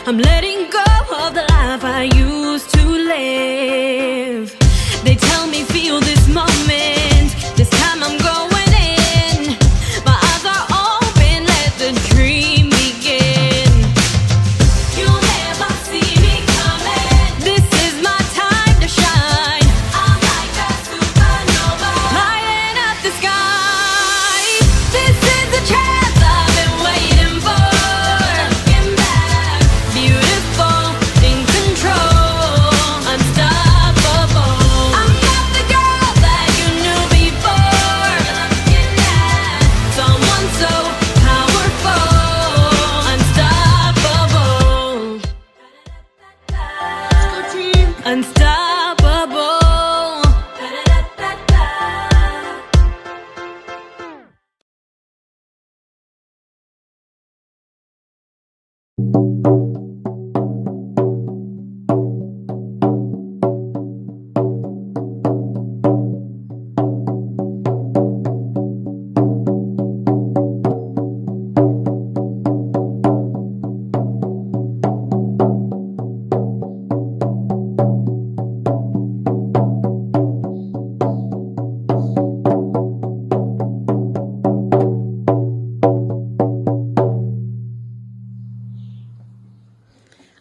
I'm letting go of the life I used to live. They tell me feel this moment, this time I'm going in. My eyes are open, let the dream begin. You'll never see me coming. This is my time to shine. I'm like a supernova, lighting up the sky. This is the chance I've been waiting for. Looking back, beautiful, in control, unstoppable. I'm not the girl that you knew before. Looking at someone so powerful, unstoppable. Unstoppable.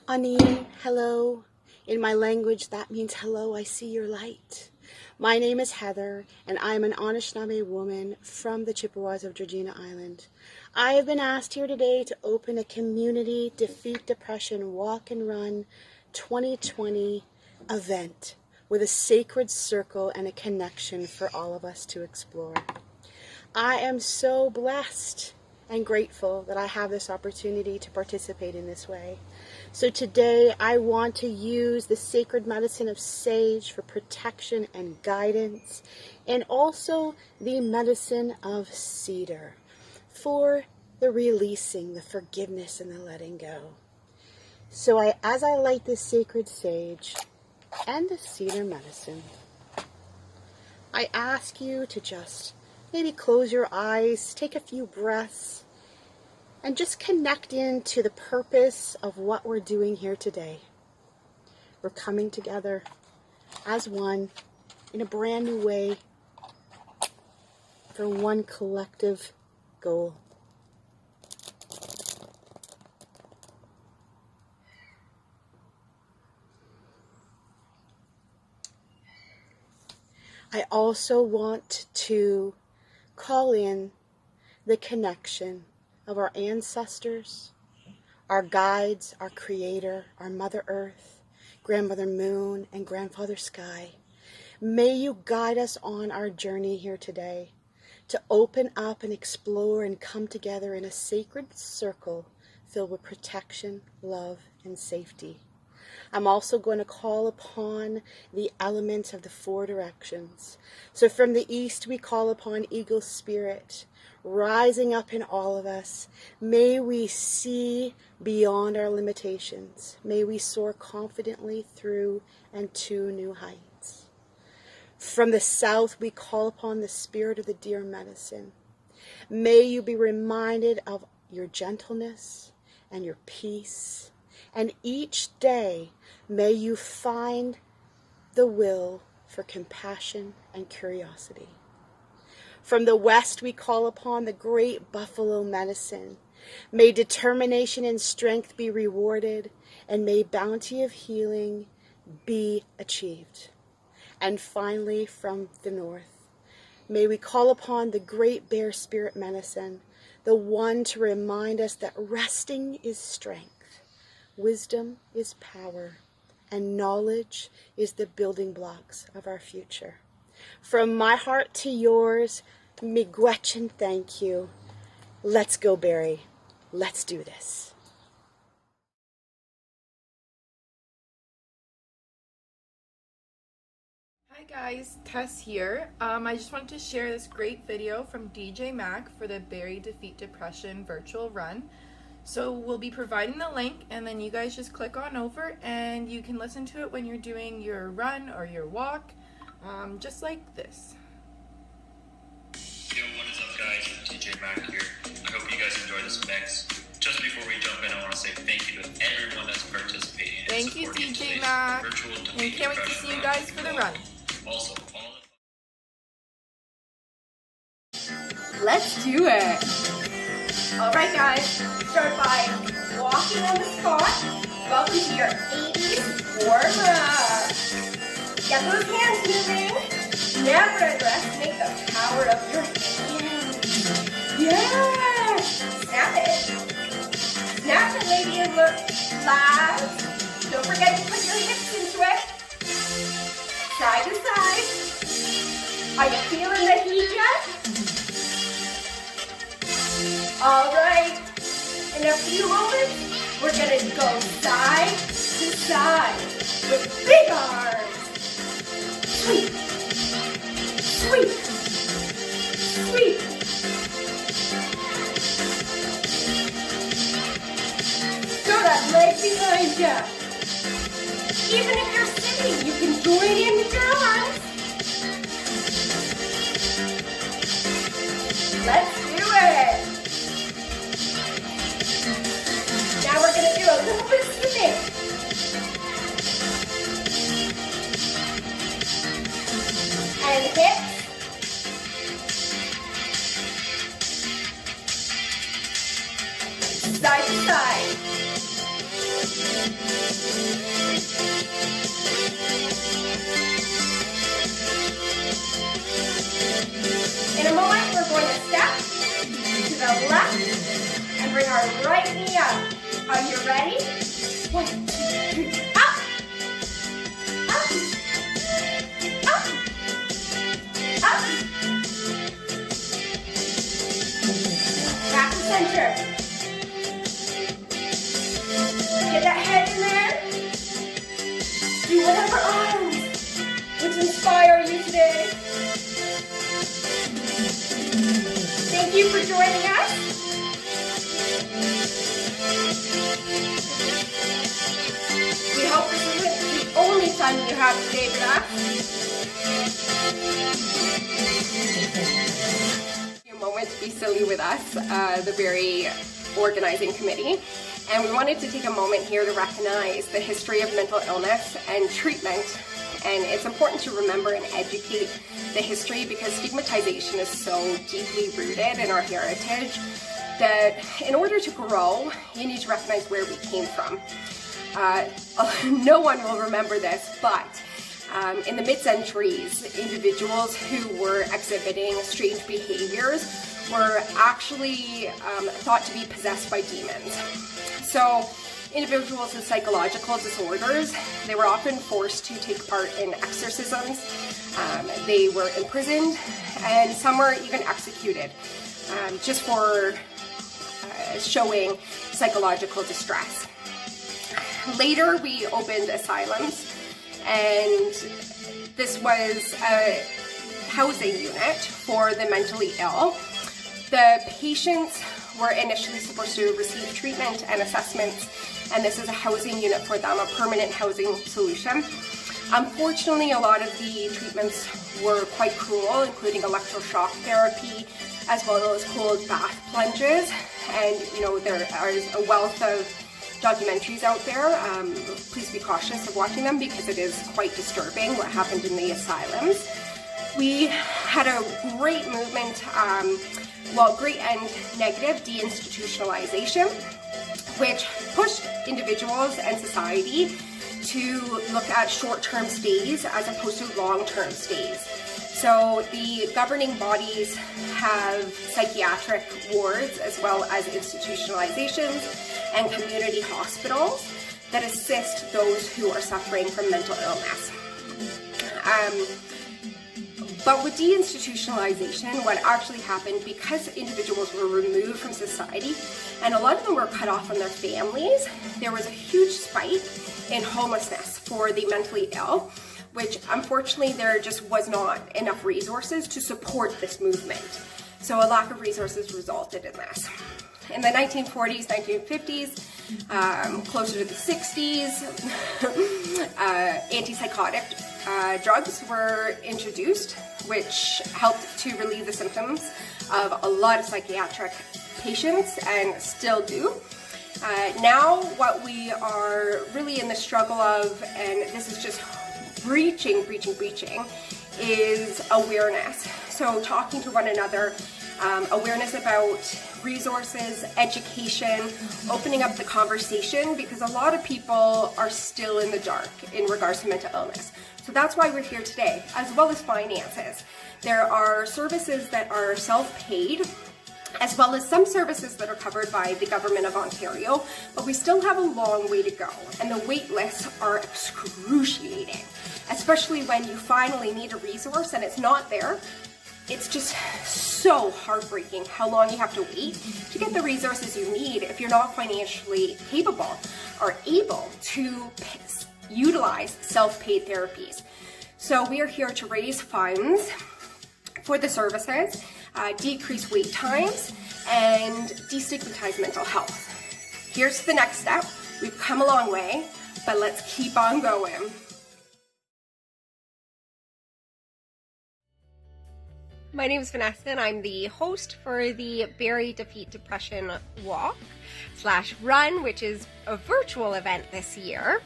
Ani, hello. In my language, that means hello, I see your light. My name is Heather, and I am an Anishinaabe woman from the Chippewas of Georgina Island. I have been asked here today to open a community Defeat Depression Walk and Run 2020 event with a sacred circle and a connection for all of us to explore. I am so blessed and grateful that I have this opportunity to participate in this way. So today I want to use the sacred medicine of sage for protection and guidance, and also the medicine of cedar for the releasing, the forgiveness, and the letting go. So as I light this sacred sage and the cedar medicine, I ask you to just maybe close your eyes, take a few breaths, and just connect into the purpose of what we're doing here today. We're coming together as one in a brand new way for one collective goal. I also want to call in the connection of our ancestors, our guides, our Creator, our Mother Earth, Grandmother Moon, and Grandfather Sky. May you guide us on our journey here today to open up and explore and come together in a sacred circle filled with protection, love, and safety. I'm also going to call upon the elements of the four directions. So from the east, we call upon Eagle Spirit, rising up in all of us. May we see beyond our limitations. May we soar confidently through and to new heights. From the south, we call upon the spirit of the deer medicine. May you be reminded of your gentleness and your peace. And each day, may you find the will for compassion and curiosity. From the west, we call upon the great buffalo medicine. May determination and strength be rewarded, and may bounty of healing be achieved. And finally, from the north, may we call upon the great bear spirit medicine, the one to remind us that resting is strength, wisdom is power, and knowledge is the building blocks of our future. From my heart to yours, miigwetchin, thank you. Let's go, Barrie. Let's do this. Hi guys, Tess here. I just wanted to share this great video from DJ Mac for the Barrie Defeat Depression virtual run. So we'll be providing the link, and then you guys just click on over and you can listen to it when you're doing your run or your walk, just like this. Yo, what is up guys? DJ Mac here. I hope you guys enjoyed this mix. Just before we jump in, I want to say thank you to everyone that's Thank you, DJ Mac. And can't wait to see you guys for the run. Also, Let's do it. All right, guys. Start by walking on the spot. Welcome to your 80s warm-up. Get those hands moving. Never at rest. Make the power of your hands. Yeah. Snap it. Snap it, lady, and look live. Don't forget to put your hips into it. Side to side. Are you feeling the heat yet? All right. In a few moments, we're going to go side to side with big arms. Sweep. Sweep. Sweep. Throw that leg behind you. Even if you're sitting, you can join in with your arms. Let's do it. Now we're going to do a little bit of skipping. And hips. Side to side. In a moment, we're going to step to the left and bring our right knee up. Are you ready? 1, 2, 3, up! Up! Up! Up! Back to center. Get that head in there. Do whatever arms which inspire you today. Thank you for joining us. We hope this isn't the only fun you have today with us. A moment to be silly with us, the Barrie Organizing Committee. And we wanted to take a moment here to recognize the history of mental illness and treatment. And it's important to remember and educate the history because stigmatization is so deeply rooted in our heritage that in order to grow, you need to recognize where we came from. No one will remember this, but in the mid-centuries, individuals who were exhibiting strange behaviors were actually thought to be possessed by demons. So individuals with psychological disorders, they were often forced to take part in exorcisms. They were imprisoned, and some were even executed just for showing psychological distress. Later, we opened asylums, and this was a housing unit for the mentally ill. The patients were initially supposed to receive treatment and assessments, and this is a housing unit for them, a permanent housing solution. Unfortunately, a lot of the treatments were quite cruel, including electroshock therapy, as well as cold bath plunges. And, you know, there is a wealth of documentaries out there. Please be cautious of watching them because it is quite disturbing what happened in the asylums. We had a great movement, great and negative deinstitutionalization, which pushed individuals and society to look at short-term stays as opposed to long-term stays. So the governing bodies have psychiatric wards as well as institutionalizations and community hospitals that assist those who are suffering from mental illness. But with deinstitutionalization, what actually happened, because individuals were removed from society and a lot of them were cut off from their families, there was a huge spike in homelessness for the mentally ill, which unfortunately there just was not enough resources to support this movement. So a lack of resources resulted in this. In the 1940s, 1950s, closer to the 60s, antipsychotic drugs were introduced, which helped to relieve the symptoms of a lot of psychiatric patients and still do. Now what we are really in the struggle of, and this is just breaching, is awareness. So talking to one another, awareness about resources, education, opening up the conversation, because a lot of people are still in the dark in regards to mental illness. So that's why we're here today, as well as finances. There are services that are self-paid, as well as some services that are covered by the Government of Ontario, but we still have a long way to go, and the wait lists are excruciating, especially when you finally need a resource and it's not there. It's just so heartbreaking how long you have to wait to get the resources you need if you're not financially capable or able to utilize self-paid therapies. So we are here to raise funds for the services, decrease wait times, and destigmatize mental health. Here's the next step. We've come a long way, but let's keep on going. My name is Vanessa, and I'm the host for the Barrie Defeat Depression Walk/Run, which is a virtual event this year.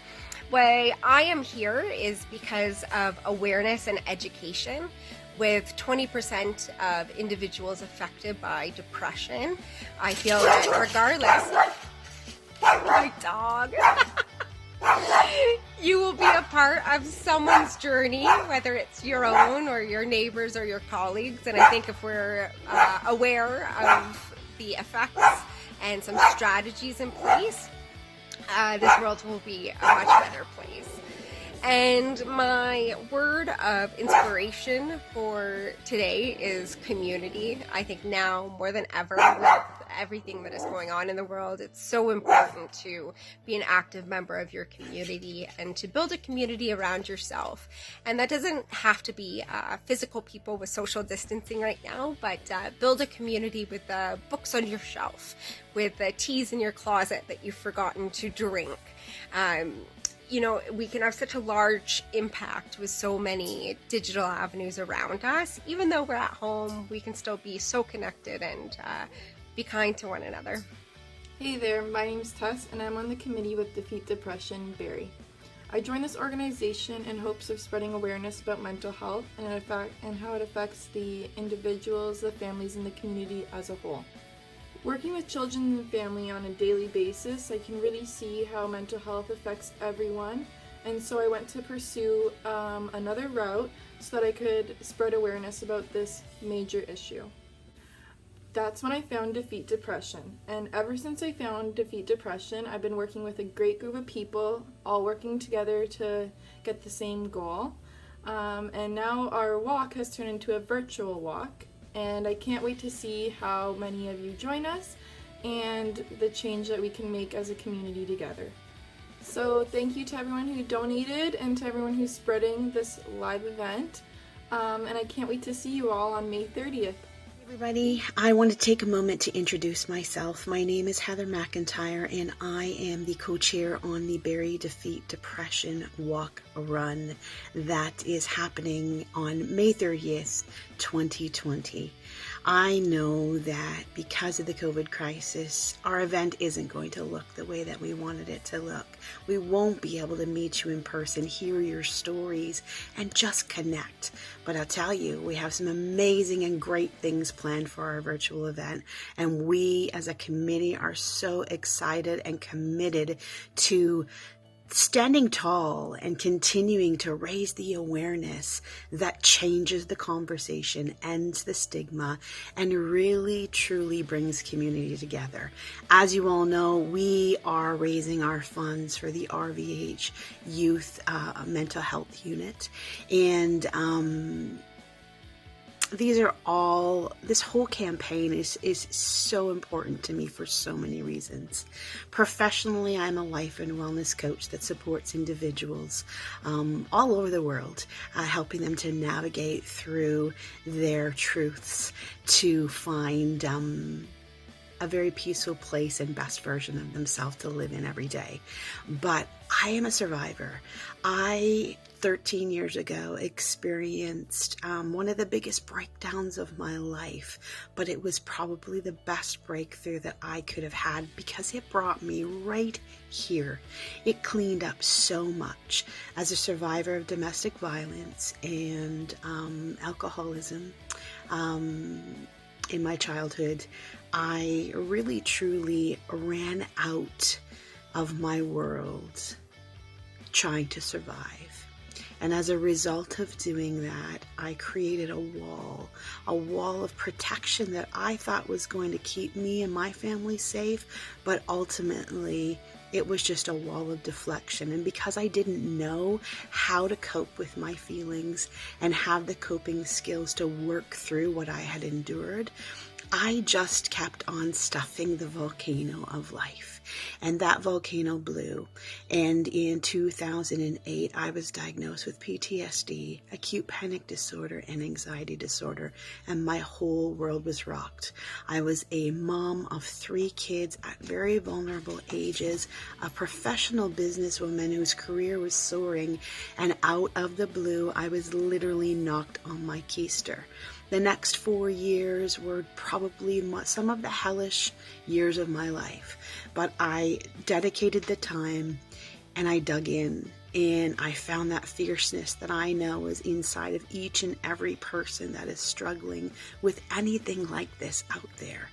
Why I am here is because of awareness and education. With 20% of individuals affected by depression, I feel that regardless, my dog, you will be a part of someone's journey, whether it's your own or your neighbors or your colleagues. And I think if we're aware of the effects and some strategies in place, this world will be a much better place. And my word of inspiration for today is community. I think now more than ever, with everything that is going on in the world, it's so important to be an active member of your community and to build a community around yourself. And that doesn't have to be physical people with social distancing right now, but build a community with books on your shelf, with teas in your closet that you've forgotten to drink. You know, we can have such a large impact with so many digital avenues around us. Even though we're at home, we can still be so connected and be kind to one another. Hey there, my name's Tess, and I'm on the committee with Defeat Depression Barrie. I joined this organization in hopes of spreading awareness about mental health and how it affects the individuals, the families, and the community as a whole. Working with children and family on a daily basis, I can really see how mental health affects everyone, and so I went to pursue another route so that I could spread awareness about this major issue. That's when I found Defeat Depression, and ever since I found Defeat Depression, I've been working with a great group of people, all working together to get the same goal, and now our walk has turned into a virtual walk. And I can't wait to see how many of you join us and the change that we can make as a community together. So thank you to everyone who donated and to everyone who's spreading this live event. And I can't wait to see you all on May 30th. Everybody, I want to take a moment to introduce myself. My name is Heather McIntyre, and I am the co-chair on the Barrie Defeat Depression Walk/Run that is happening on May 30th, 2020. I know that because of the COVID crisis, our event isn't going to look the way that we wanted it to look. We won't be able to meet you in person, hear your stories, and just connect. But I'll tell you, we have some amazing and great things planned for our virtual event, and we as a committee are so excited and committed to standing tall and continuing to raise the awareness that changes the conversation, ends the stigma, and really truly brings community together. As you all know, we are raising our funds for the RVH Youth Mental Health Unit, and this whole campaign is so important to me for so many reasons. Professionally, I'm a life and wellness coach that supports individuals all over the world, helping them to navigate through their truths, to find a very peaceful place and best version of themselves to live in every day. But I am a survivor. I 13 years ago experienced one of the biggest breakdowns of my life, but it was probably the best breakthrough that I could have had because it brought me right here. It cleaned up so much. As a survivor of domestic violence and alcoholism in my childhood, I really truly ran out of my world trying to survive. And as a result of doing that, I created a wall of protection that I thought was going to keep me and my family safe, but ultimately it was just a wall of deflection. And because I didn't know how to cope with my feelings and have the coping skills to work through what I had endured, I just kept on stuffing the volcano of life. And that volcano blew. And in 2008, I was diagnosed with PTSD, acute panic disorder, and anxiety disorder. And my whole world was rocked. I was a mom of 3 kids at very vulnerable ages, a professional businesswoman whose career was soaring. And out of the blue, I was literally knocked on my keister. The next 4 years were probably some of the hellish years of my life, but I dedicated the time and I dug in, and I found that fierceness that I know is inside of each and every person that is struggling with anything like this out there.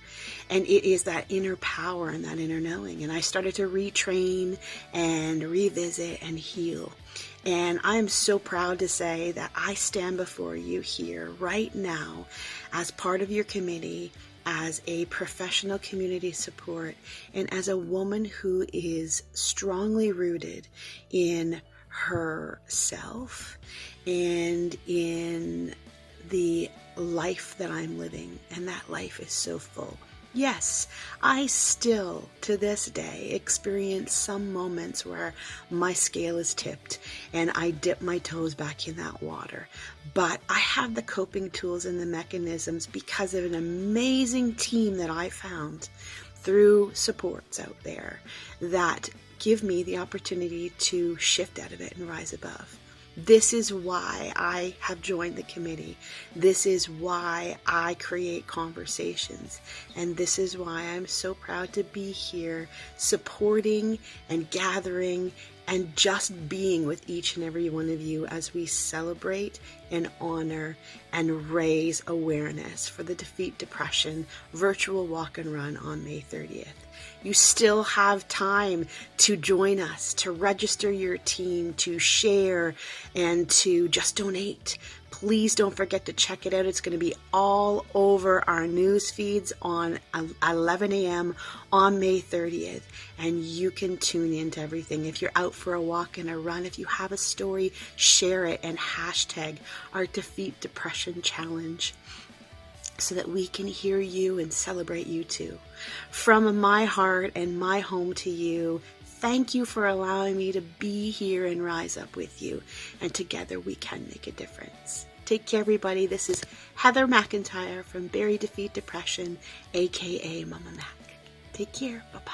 And it is that inner power and that inner knowing. And I started to retrain and revisit and heal. And I am so proud to say that I stand before you here right now as part of your committee, as a professional community support, and as a woman who is strongly rooted in herself and in the life that I'm living. And that life is so full. Yes, I still, to this day, experience some moments where my scale is tipped and I dip my toes back in that water. But I have the coping tools and the mechanisms because of an amazing team that I found through supports out there that give me the opportunity to shift out of it and rise above. This is why I have joined the committee. This is why I create conversations. And this is why I'm so proud to be here supporting and gathering and just being with each and every one of you as we celebrate and honor and raise awareness for the Defeat Depression virtual walk and run on May 30th. You still have time to join us, to register your team, to share, and to just donate. Please don't forget to check it out. It's going to be all over our news feeds on 11 a.m. on May 30th, and you can tune into everything. If you're out for a walk and a run, if you have a story, share it and hashtag our Defeat Depression Challenge, so that we can hear you and celebrate you too. From my heart and my home to you, thank you for allowing me to be here and rise up with you. And together we can make a difference. Take care, everybody. This is Heather McIntyre from Barrie Defeat Depression, aka Mama Mac. Take care. Bye-bye.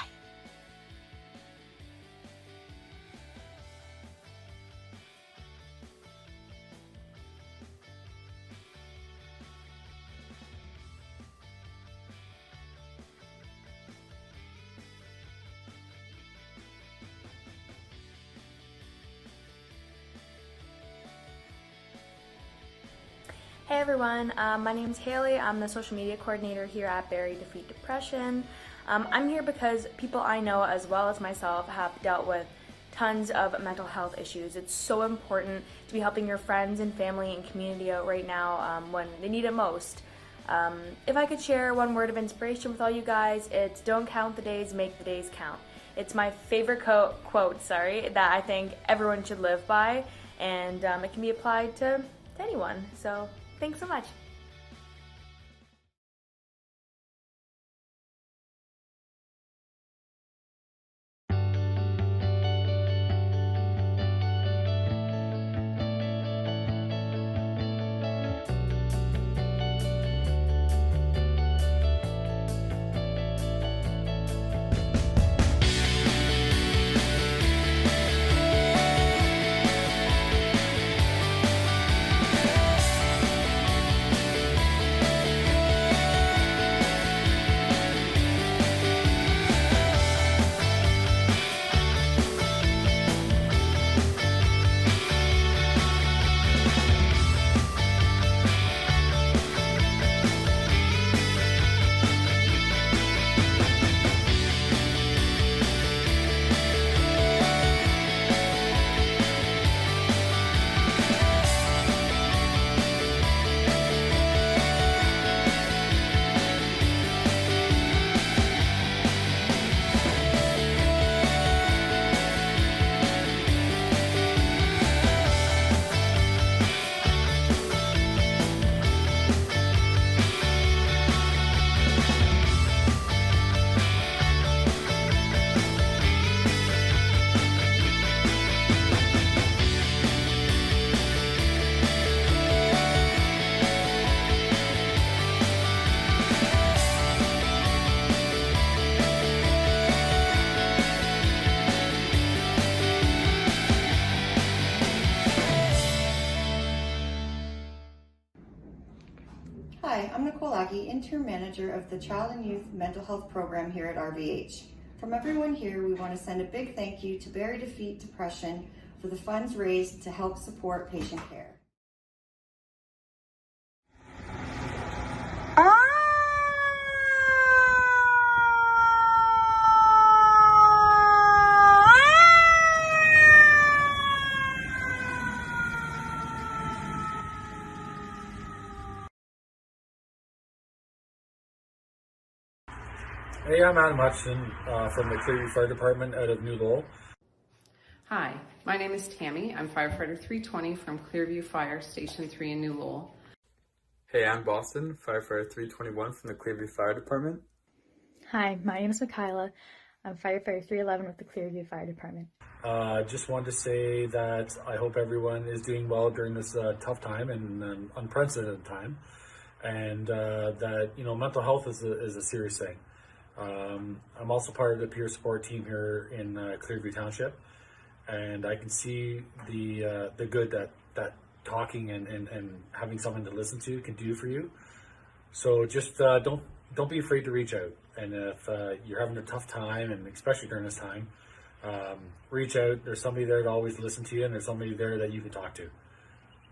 Hey everyone, my name's Haley. I'm the social media coordinator here at Barrie Defeat Depression. I'm here because people I know as well as myself have dealt with tons of mental health issues. It's so important to be helping your friends and family and community out right now when they need it most. If I could share one word of inspiration with all you guys, it's don't count the days, make the days count. It's my favorite quote that I think everyone should live by, and it can be applied to anyone. So thanks so much. I'm Nicole Aggie, Interim Manager of the Child and Youth Mental Health Program here at RVH. From everyone here, we want to send a big thank you to Barrie Defeat Depression for the funds raised to help support patient care. Hey, I'm Adam Hutchison from the Clearview Fire Department out of New Lowell. Hi, my name is Tammy. I'm firefighter 320 from Clearview Fire Station 3 in New Lowell. Hey, I'm Boston, firefighter 321 from the Clearview Fire Department. Hi, my name is Mikayla. I'm firefighter 311 with the Clearview Fire Department. Just wanted to say that I hope everyone is doing well during this tough time and unprecedented time, and that mental health is a serious thing. I'm also part of the peer support team here in Clearview Township, and I can see the good that talking and having someone to listen to can do for you. So just don't be afraid to reach out. And if you're having a tough time, and especially during this time, reach out. There's somebody there to always listen to you, and there's somebody there that you can talk to.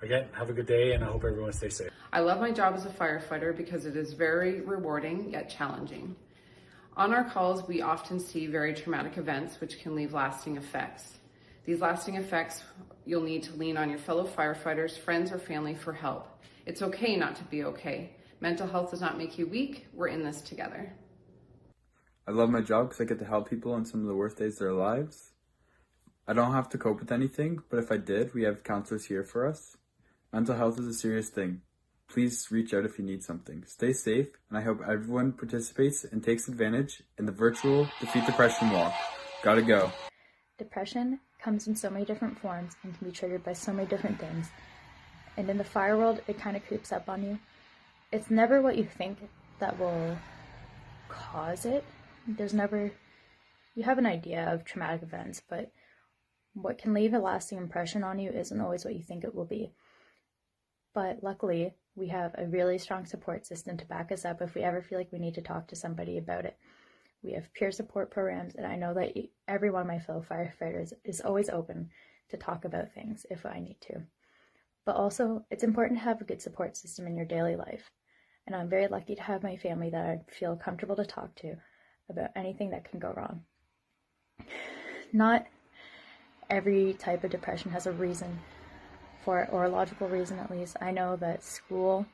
Again, have a good day, and I hope everyone stays safe. I love my job as a firefighter because it is very rewarding yet challenging. On our calls, we often see very traumatic events which can leave lasting effects. These lasting effects, you'll need to lean on your fellow firefighters, friends, or family for help. It's okay not to be okay. Mental health does not make you weak. We're in this together. I love my job because I get to help people on some of the worst days of their lives. I don't have to cope with anything, but if I did, we have counselors here for us. Mental health is a serious thing. Please reach out if you need something. Stay safe, and I hope everyone participates and takes advantage in the virtual Defeat Depression Walk. Gotta go. Depression comes in so many different forms and can be triggered by so many different things. And in the fire world, it kind of creeps up on you. It's never what you think that will cause it. You have an idea of traumatic events, but what can leave a lasting impression on you isn't always what you think it will be. But luckily, we have a really strong support system to back us up if we ever feel like we need to talk to somebody about it. We have peer support programs, and I know that every one of my fellow firefighters is always open to talk about things if I need to. But also, it's important to have a good support system in your daily life. And I'm very lucky to have my family that I feel comfortable to talk to about anything that can go wrong. Not every type of depression has a reason for it, or a logical reason at least. I know that school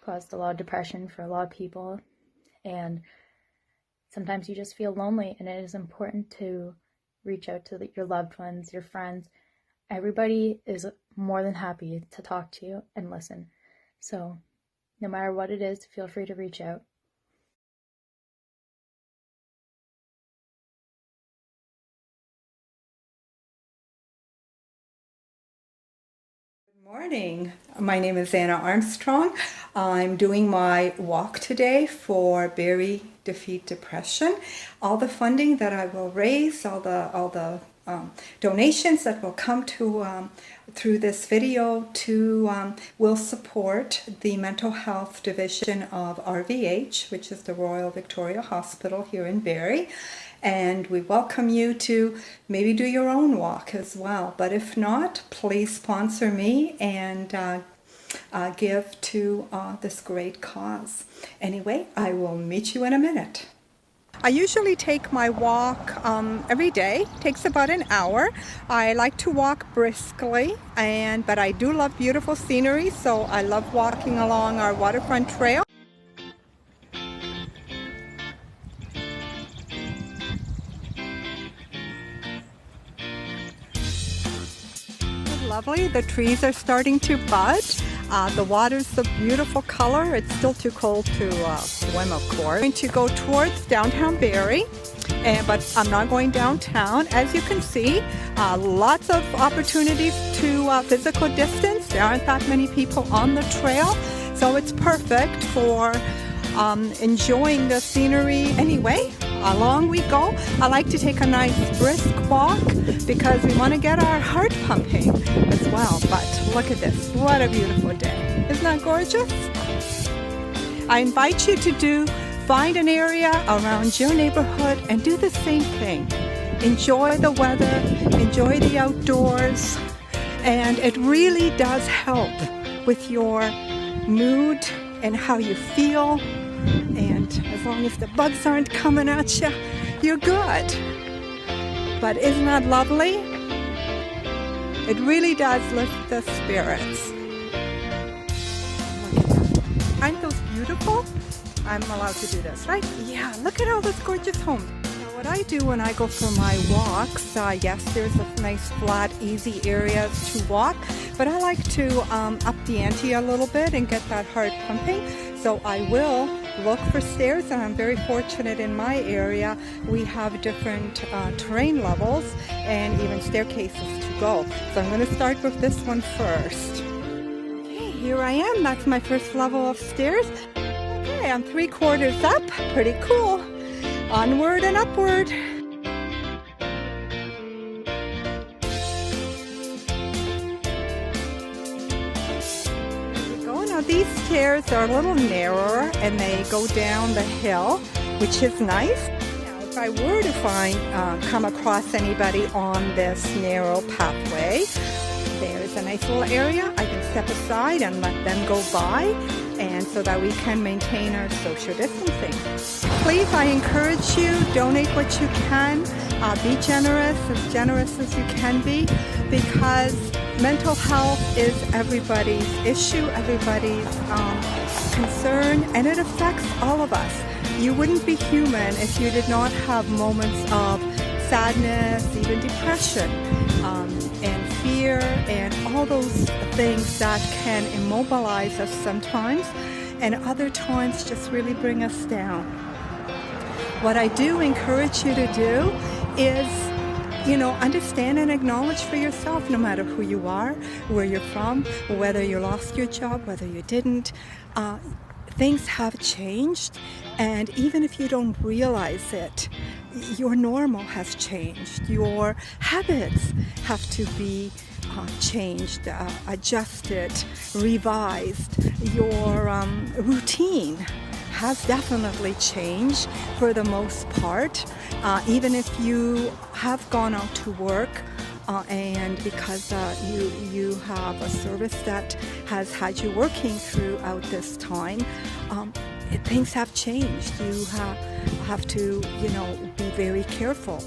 caused a lot of depression for a lot of people, and sometimes you just feel lonely, and it is important to reach out to your loved ones, your friends. Everybody is more than happy to talk to you and listen. So no matter what it is, feel free to reach out. Good morning. My name is Anna Armstrong. I'm doing my walk today for Barrie Defeat Depression. All the funding that I will raise, all the donations that will come to through this video will support the mental health division of RVH, which is the Royal Victoria Hospital here in Barrie. And we welcome you to maybe do your own walk as well. But if not, please sponsor me and give to this great cause. Anyway, I will meet you in a minute. I usually take my walk every day. It takes about an hour. I like to walk briskly, but I do love beautiful scenery, so I love walking along our waterfront trail. Lovely. The trees are starting to bud. The water's a beautiful color. It's still too cold to swim, of course. I'm going to go towards downtown Barrie, but I'm not going downtown. As you can see, lots of opportunities to physical distance. There aren't that many people on the trail, so it's perfect for enjoying the scenery. Anyway, along we go. I like to take a nice brisk walk because we want to get our heart pumping as well. But look at this. What a beautiful day. Isn't that gorgeous? I invite you to find an area around your neighborhood and do the same thing. Enjoy the weather, enjoy the outdoors, and it really does help with your mood and how you feel. And as long as the bugs aren't coming at you, you're good. But isn't that lovely? It really does lift the spirits. Look at that. Aren't those beautiful? I'm allowed to do this, right? Yeah, look at all those gorgeous homes. Now, what I do when I go for my walks, yes, there's a nice flat, easy areas to walk, but I like to up the ante a little bit and get that heart pumping. So I will look for stairs, and I'm very fortunate in my area. We have different terrain levels and even staircases to go. So I'm going to start with this one first. Okay, here I am. That's my first level of stairs. Okay, I'm 3/4 up. Pretty cool. Onward and upward. There we go. Now these stairs are a little narrower and they go down the hill, which is nice. Now, if I were to come across anybody on this narrow pathway, there's a nice little area. I can step aside and let them go by, and so that we can maintain our social distancing. Please, I encourage you, donate what you can. Be generous as you can be, because mental health is everybody's issue, everybody's concern, and it affects all of us. You wouldn't be human if you did not have moments of sadness, even depression, and fear, and all those things that can immobilize us sometimes, and other times just really bring us down. What I do encourage you to do is, understand and acknowledge for yourself, no matter who you are, where you're from, whether you lost your job, whether you didn't. Things have changed, and even if you don't realize it, your normal has changed. Your habits have to be changed, adjusted, revised. Your routine has definitely changed for the most part. Even if you have gone out to work, and because you have a service that has had you working throughout this time, things have changed. You have to, be very careful.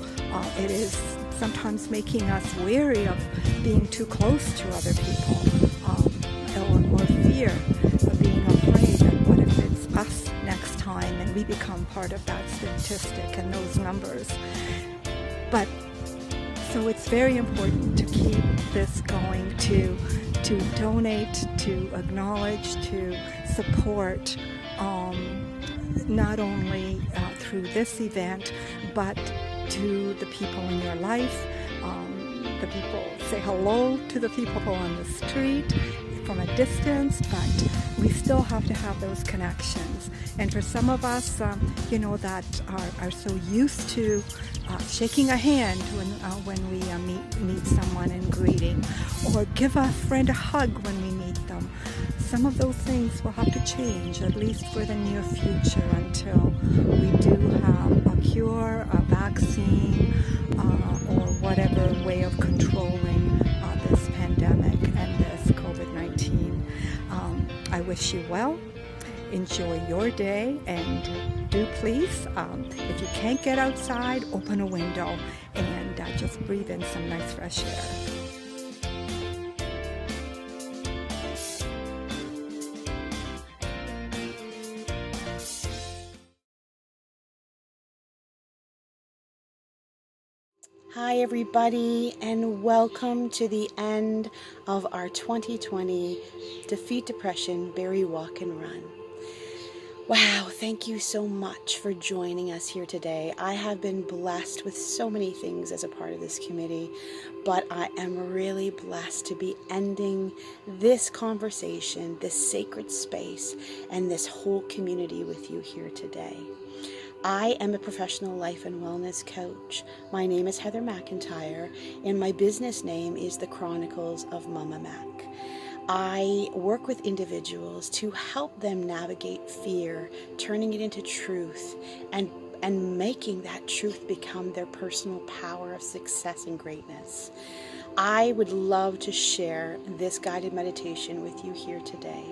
It is sometimes making us wary of being too close to other people, or fear of being afraid of what if it's us next time and we become part of that statistic and those numbers. But so it's very important to keep this going, to donate, to acknowledge, to support, not only through this event, but to the people in your life. The people, say hello to the people on the street from a distance, but we still have to have those connections. And for some of us, that are so used to shaking a hand when we meet someone and greeting, or give a friend a hug when we meet them. Some of those things will have to change, at least for the near future, until we do have a cure, a vaccine, or whatever way of controlling this pandemic and this COVID-19. I wish you well. Enjoy your day, and do please, if you can't get outside, open a window and just breathe in some nice fresh air. Hi everybody, and welcome to the end of our 2020 Defeat Depression Barrie Walk and Run. Wow, thank you so much for joining us here today. I have been blessed with so many things as a part of this committee, but I am really blessed to be ending this conversation, this sacred space, and this whole community with you here today. I am a professional life and wellness coach. My name is Heather McIntyre, and my business name is the Chronicles of Mama Mac. I work with individuals to help them navigate fear, turning it into truth, and making that truth become their personal power of success and greatness. I would love to share this guided meditation with you here today.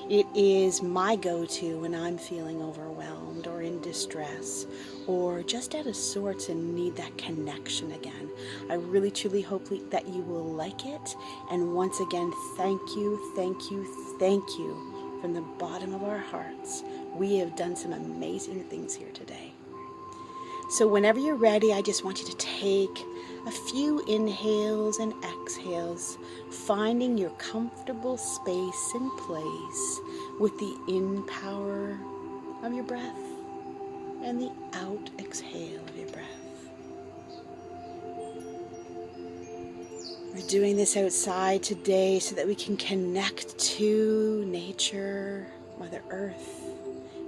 It is my go-to when I'm feeling overwhelmed or in distress or just out of sorts and need that connection again. I really truly hope that you will like it. And once again, thank you, thank you, thank you from the bottom of our hearts. We have done some amazing things here today. So whenever you're ready, I just want you to take a few inhales and exhales, finding your comfortable space and place with the in power of your breath and the out exhale of your breath. We're doing this outside today so that we can connect to nature, Mother Earth,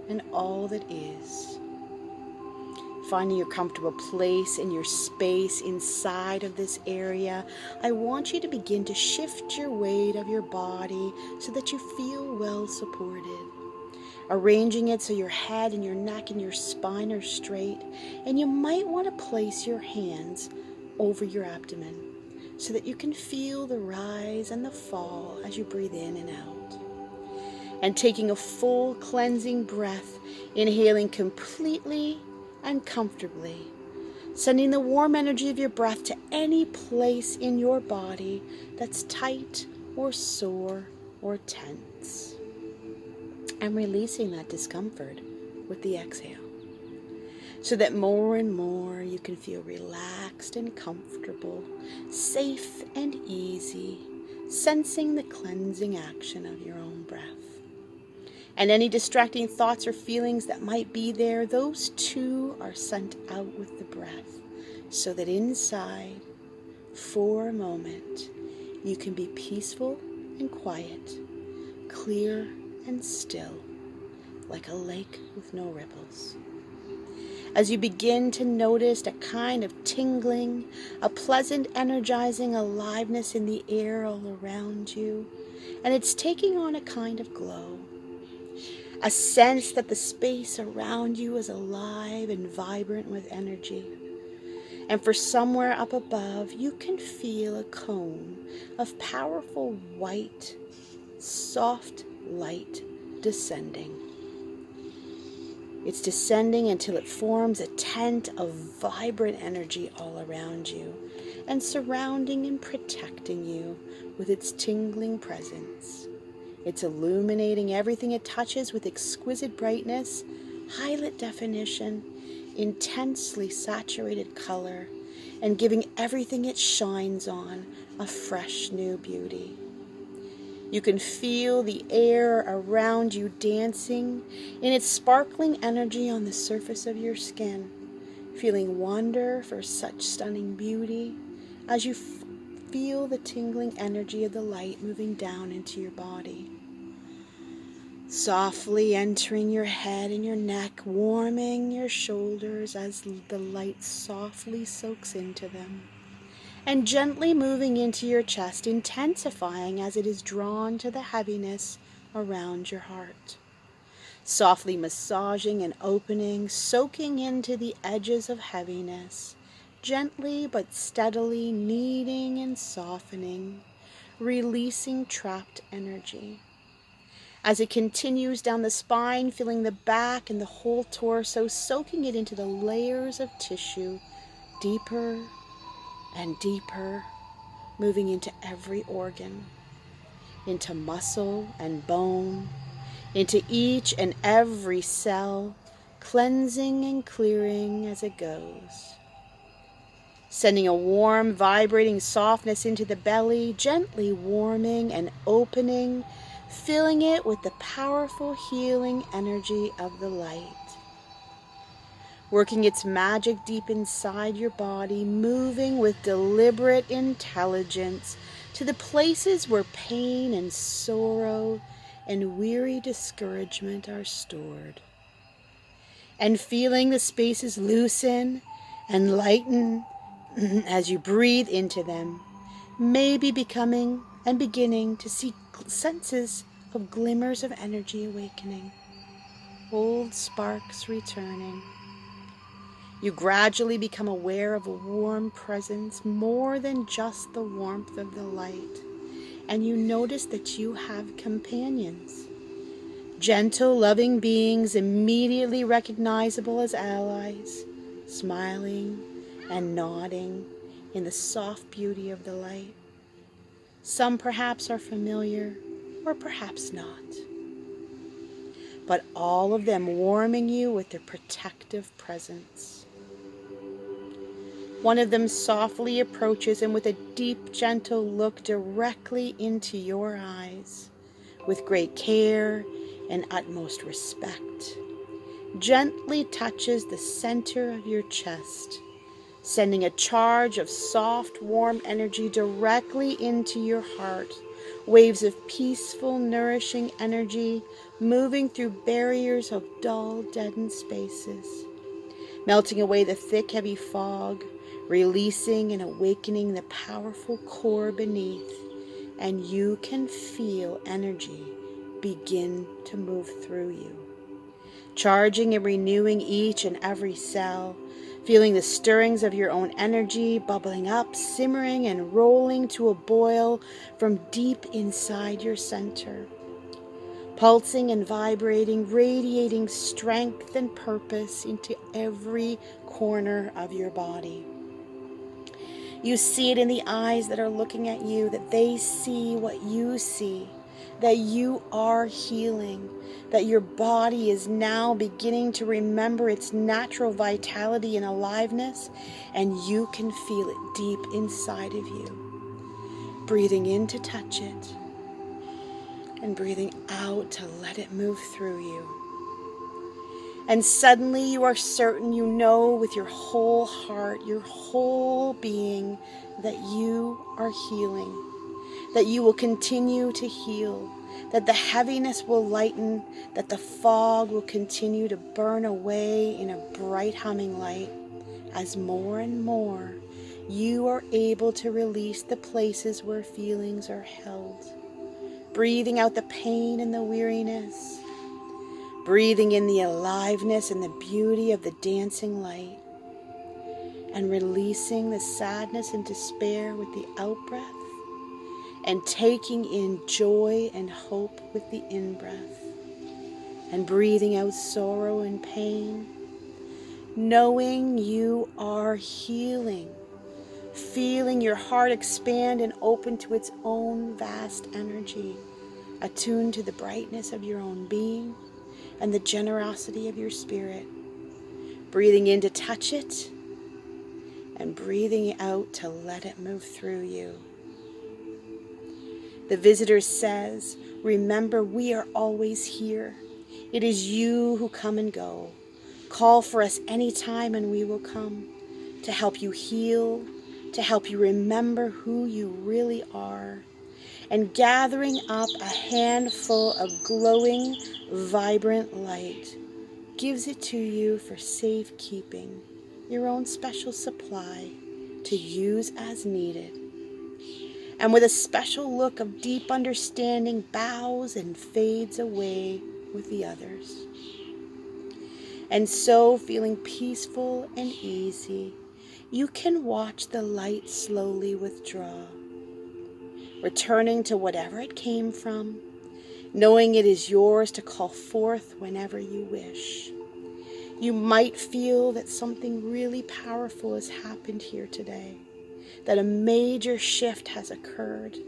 and all that is. Finding your comfortable place in your space inside of this area, I want you to begin to shift your weight of your body so that you feel well supported. Arranging it so your head and your neck and your spine are straight, and you might want to place your hands over your abdomen so that you can feel the rise and the fall as you breathe in and out. And taking a full cleansing breath, inhaling completely and comfortably, sending the warm energy of your breath to any place in your body that's tight or sore or tense, and releasing that discomfort with the exhale, so that more and more you can feel relaxed and comfortable, safe and easy, sensing the cleansing action of your own breath. And any distracting thoughts or feelings that might be there, those too are sent out with the breath, so that inside, for a moment, you can be peaceful and quiet, clear and still, like a lake with no ripples. As you begin to notice a kind of tingling, a pleasant, energizing aliveness in the air all around you, and it's taking on a kind of glow. A sense that the space around you is alive and vibrant with energy. And for somewhere up above, you can feel a cone of powerful white, soft light descending. It's descending until it forms a tent of vibrant energy all around you and surrounding and protecting you with its tingling presence. It's illuminating everything it touches with exquisite brightness, highlight definition, intensely saturated color, and giving everything it shines on a fresh new beauty. You can feel the air around you dancing in its sparkling energy on the surface of your skin, feeling wonder for such stunning beauty as you feel the tingling energy of the light moving down into your body. Softly entering your head and your neck, warming your shoulders as the light softly soaks into them, and gently moving into your chest, intensifying as it is drawn to the heaviness around your heart. Softly massaging and opening, soaking into the edges of heaviness, gently but steadily kneading and softening, releasing trapped energy. As it continues down the spine, filling the back and the whole torso, soaking it into the layers of tissue, deeper and deeper, moving into every organ, into muscle and bone, into each and every cell, cleansing and clearing as it goes. Sending a warm, vibrating softness into the belly, gently warming and opening, filling it with the powerful healing energy of the light. Working its magic deep inside your body, moving with deliberate intelligence to the places where pain and sorrow and weary discouragement are stored. And feeling the spaces loosen and lighten as you breathe into them, maybe becoming and beginning to see senses of glimmers of energy awakening, old sparks returning. You gradually become aware of a warm presence more than just the warmth of the light, and you notice that you have companions. Gentle, loving beings immediately recognizable as allies, smiling and nodding in the soft beauty of the light. Some perhaps are familiar, or perhaps not, but all of them warming you with their protective presence. One of them softly approaches and with a deep, gentle look directly into your eyes, with great care and utmost respect, gently touches the center of your chest, sending a charge of soft, warm energy directly into your heart, waves of peaceful, nourishing energy moving through barriers of dull, deadened spaces, melting away the thick, heavy fog, releasing and awakening the powerful core beneath, and you can feel energy begin to move through you, charging and renewing each and every cell, feeling the stirrings of your own energy bubbling up, simmering and rolling to a boil from deep inside your center, pulsing and vibrating, radiating strength and purpose into every corner of your body. You see it in the eyes that are looking at you, that they see what you see, that you are healing, that your body is now beginning to remember its natural vitality and aliveness, and you can feel it deep inside of you. Breathing in to touch it, and breathing out to let it move through you. And suddenly you are certain, you know with your whole heart, your whole being, that you are healing, that you will continue to heal, that the heaviness will lighten, that the fog will continue to burn away in a bright humming light, as more and more you are able to release the places where feelings are held, breathing out the pain and the weariness, breathing in the aliveness and the beauty of the dancing light, and releasing the sadness and despair with the out-breath, and taking in joy and hope with the in-breath, and breathing out sorrow and pain, knowing you are healing, feeling your heart expand and open to its own vast energy, attuned to the brightness of your own being and the generosity of your spirit, breathing in to touch it and breathing out to let it move through you. The visitor says, remember, we are always here. It is you who come and go. Call for us anytime and we will come to help you heal, to help you remember who you really are, and gathering up a handful of glowing, vibrant light gives it to you for safekeeping, your own special supply to use as needed. And with a special look of deep understanding, bows and fades away with the others. And so, feeling peaceful and easy, you can watch the light slowly withdraw, returning to whatever it came from, knowing it is yours to call forth whenever you wish. You might feel that something really powerful has happened here today, that a major shift has occurred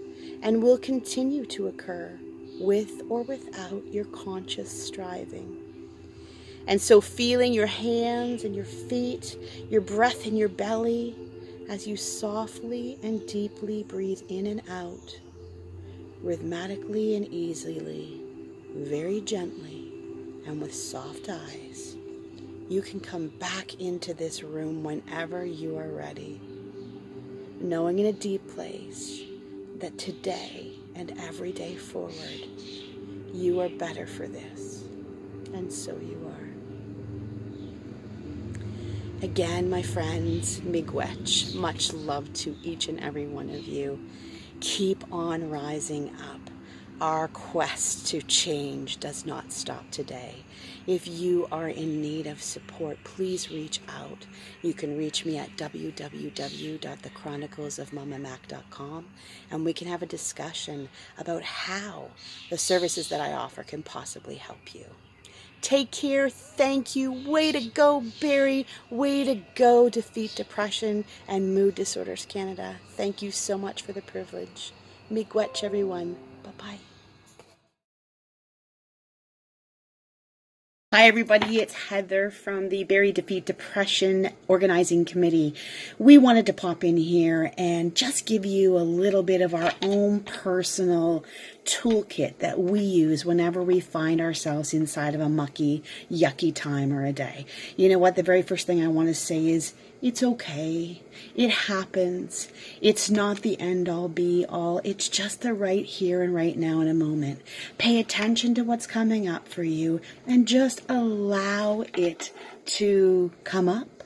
and will continue to occur with or without your conscious striving. And so feeling your hands and your feet, your breath in your belly, as you softly and deeply breathe in and out, rhythmically and easily, very gently and with soft eyes, you can come back into this room whenever you are ready, knowing in a deep place that today and every day forward, you are better for this, and so you are. Again, my friends, miigwech, much love to each and every one of you. Keep on rising up. Our quest to change does not stop today. If you are in need of support, please reach out. You can reach me at www.thechroniclesofmamamac.com, and we can have a discussion about how the services that I offer can possibly help you. Take care. Thank you. Way to go, Barrie. Way to go, Defeat Depression and Mood Disorders Canada. Thank you so much for the privilege. Miigwech, everyone. Bye-bye. Hi, everybody. It's Heather from the Barrie Defeat Depression Organizing Committee. We wanted to pop in here and just give you a little bit of our own personal toolkit that we use whenever we find ourselves inside of a mucky, yucky time or a day. You know what? The very first thing I want to say is it's okay. It happens. It's not the end-all, be-all. It's just the right here and right now in a moment. Pay attention to what's coming up for you and just allow it to come up,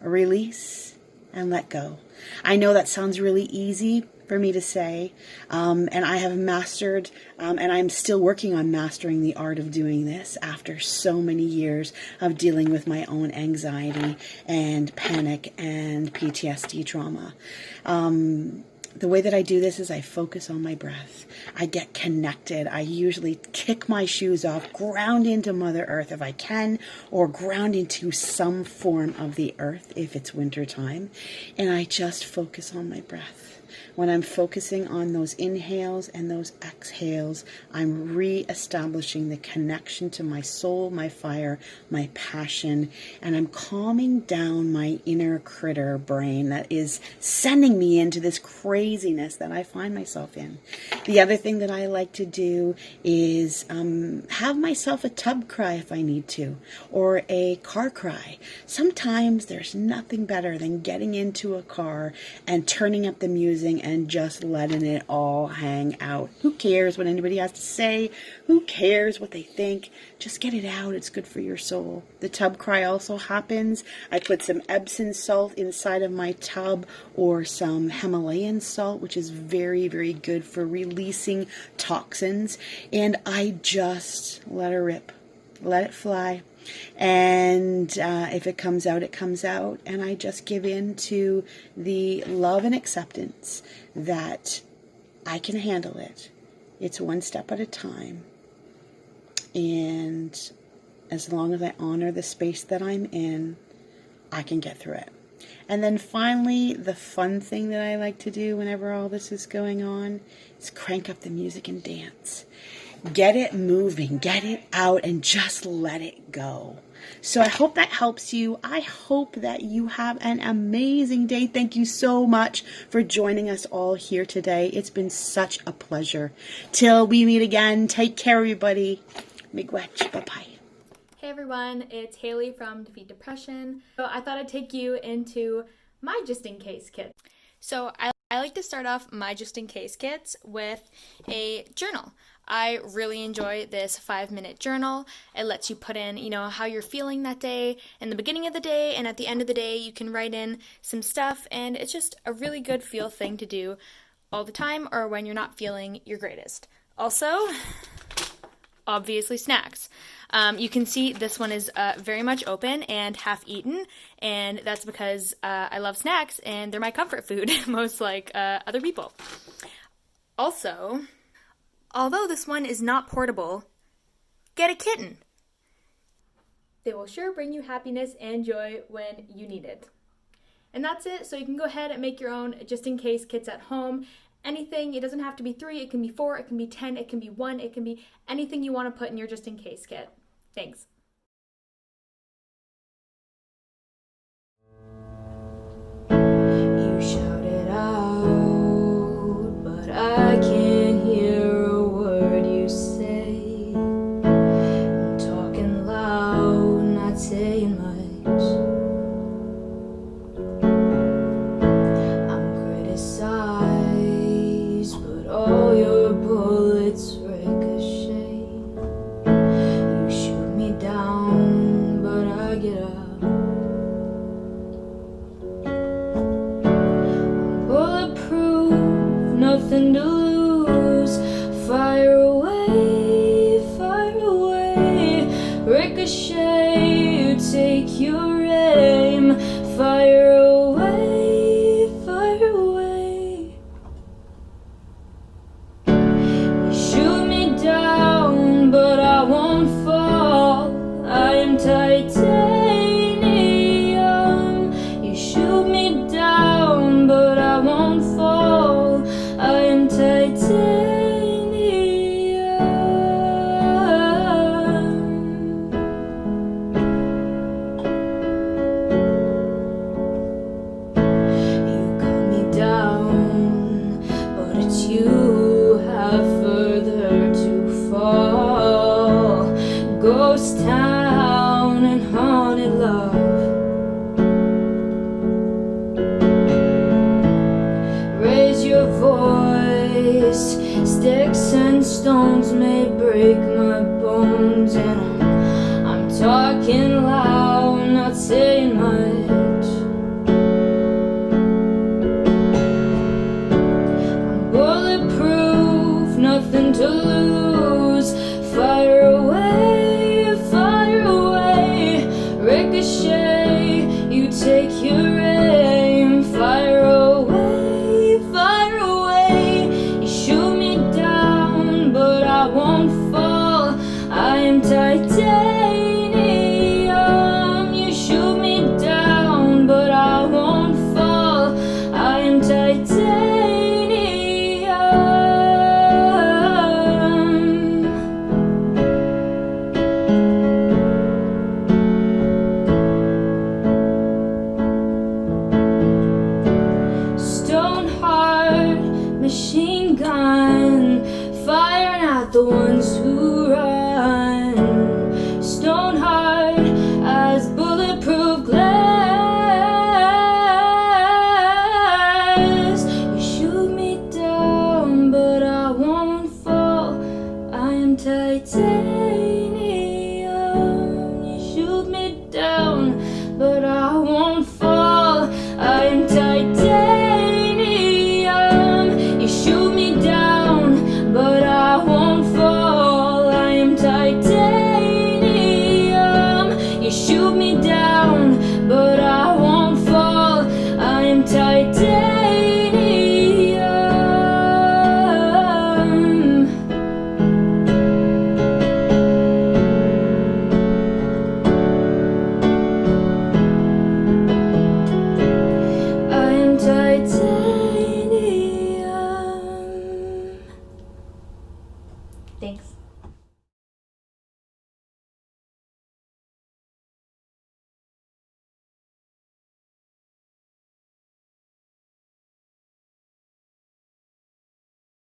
release, and let go. I know that sounds really easy for me to say, and I have mastered, and I'm still working on mastering the art of doing this after so many years of dealing with my own anxiety and panic and PTSD trauma. The way that I do this is I focus on my breath. I get connected. I usually kick my shoes off, ground into Mother Earth if I can, or ground into some form of the earth if it's winter time, and I just focus on my breath. When I'm focusing on those inhales and those exhales, I'm re-establishing the connection to my soul, my fire, my passion, and I'm calming down my inner critter brain that is sending me into this craziness that I find myself in. The other thing that I like to do is have myself a tub cry if I need to, or a car cry. Sometimes there's nothing better than getting into a car and turning up the music and just letting it all hang out. Who cares what anybody has to say? Who cares what they think? Just get it out. It's good for your soul. The tub cry also happens. I put some Epsom salt inside of my tub, or some Himalayan salt, which is very, very good for releasing toxins. And I just let it rip. Let it fly. And if it comes out, it comes out. And I just give in to the love and acceptance that I can handle it. It's one step at a time. And as long as I honor the space that I'm in, I can get through it. And then finally, the fun thing that I like to do whenever all this is going on is crank up the music and dance. Get it moving, get it out, and just let it go. So I hope that helps you. I hope that you have an amazing day. Thank you so much for joining us all here today. It's been such a pleasure. Till we meet again, take care, everybody. Miigwech. Bye-bye. Hey everyone, it's Haley from Defeat Depression. So I thought I'd take you into my just in case kit. So I like to start off my just in case kits with a journal. I really enjoy this 5-minute journal. It lets you put in, how you're feeling that day in the beginning of the day, and at the end of the day you can write in some stuff, and it's just a really good feel thing to do all the time or when you're not feeling your greatest. Also, obviously snacks. You can see this one is very much open and half eaten, and that's because I love snacks and they're my comfort food, most like other people. Also, although this one is not portable, get a kitten. They will sure bring you happiness and joy when you need it. And that's it. So you can go ahead and make your own just in case kits at home. Anything, it doesn't have to be 3, it can be 4, it can be 10, it can be 1, it can be anything you want to put in your just in case kit. Thanks. You shout it out, but I can't hear a word you say. I'm talking loud, not saying much. I'm criticized, but all your bullets ricochet. You shoot me down. nothing to lose. Fire away, ricochet, you take your aim. Fire away, you shoot me down, but I won't fall. I am titanium. You shoot me down, but I won't fall. I am titanium. You cut me down, but it's you have further to fall. Ghost town and haunted love. Raise your voice. Sticks and stones may break my bones, and I'm talking loud, not saying much. I'm bulletproof, nothing to lose. Fire away, ricochet, you take your aim. Fire away, you shoot me down, but I won't fall. I am titanium. You shoot me down, but I won't fall. I am titanium. Stone hard machine gun, firing at the ones who run. Stone hard as bulletproof glass. You shoot me down, but I won't fall. I am titanium.